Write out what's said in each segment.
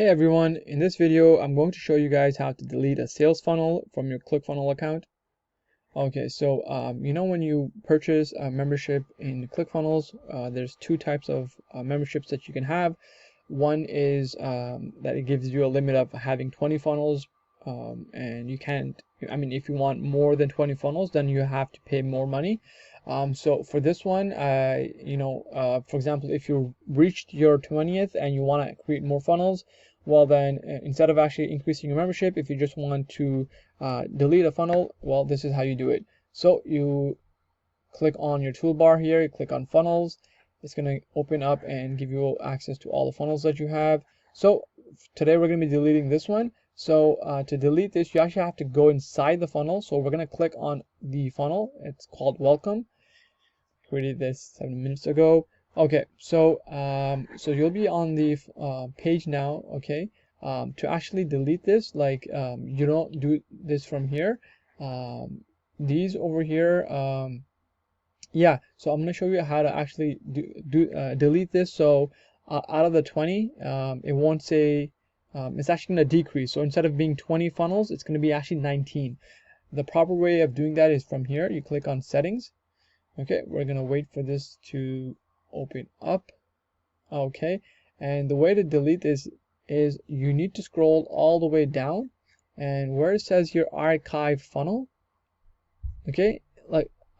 Hey everyone, in this video I'm going to show you guys how to delete a sales funnel from your ClickFunnels account. Okay, so when you purchase a membership in ClickFunnels, there's two types of memberships that you can have. One is that it gives you a limit of having 20 funnels, and you can't, if you want more than 20 funnels, then you have to pay more money. So for this one, for example, if you reached your 20th and you want to create more funnels, well then instead of actually increasing your membership, if you just want to delete a funnel, well, this is how you do it. So you click on your toolbar here, you click on funnels. It's going to open up and give you access to all the funnels that you have. So today we're going to be deleting this one. So to delete this, you actually have to go inside the funnel. So we're going to click on the funnel. It's called welcome. Created this 7 minutes ago. Okay, so you'll be on the page now. Okay, to actually delete this, you don't do this from here. These over here, yeah, so I'm going to show you how to actually delete this. So out of the 20, it won't say, it's actually going to decrease. So instead of being 20 funnels, it's going to be actually 19. The proper way of doing that is from here. You click on settings. Okay, we're going to wait for this to open up. Okay, and the way to delete this is you need to scroll all the way down, and where it says your archive funnel, okay,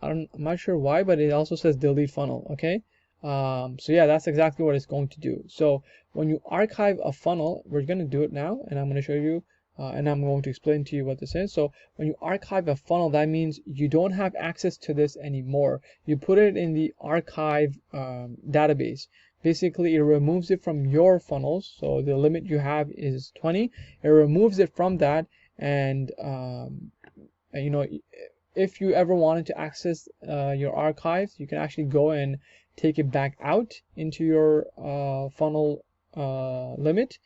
I'm not sure why, but it also says delete funnel. Okay, so yeah, that's exactly what it's going to do. So when you archive a funnel, we're going to do it now, and I'm going to show you, and I'm going to explain to you what this is. So when you archive a funnel, that means you don't have access to this anymore. You put it in the archive database. Basically, it removes it from your funnels. So the limit you have is 20. It removes it from that, and if you ever wanted to access your archives, you can actually go and take it back out into your funnel limit.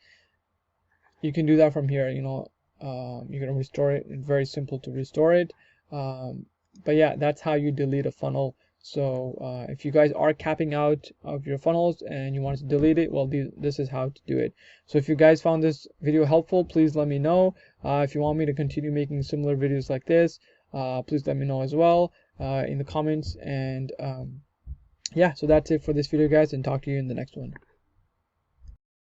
You can do that from here. You can restore it. It's very simple to restore it. But yeah, that's how you delete a funnel. So if you guys are capping out of your funnels and you want to delete it, well, this is how to do it. So if you guys found this video helpful, please let me know. If you want me to continue making similar videos like this, please let me know as well in the comments. And yeah, so that's it for this video, guys, and talk to you in the next one.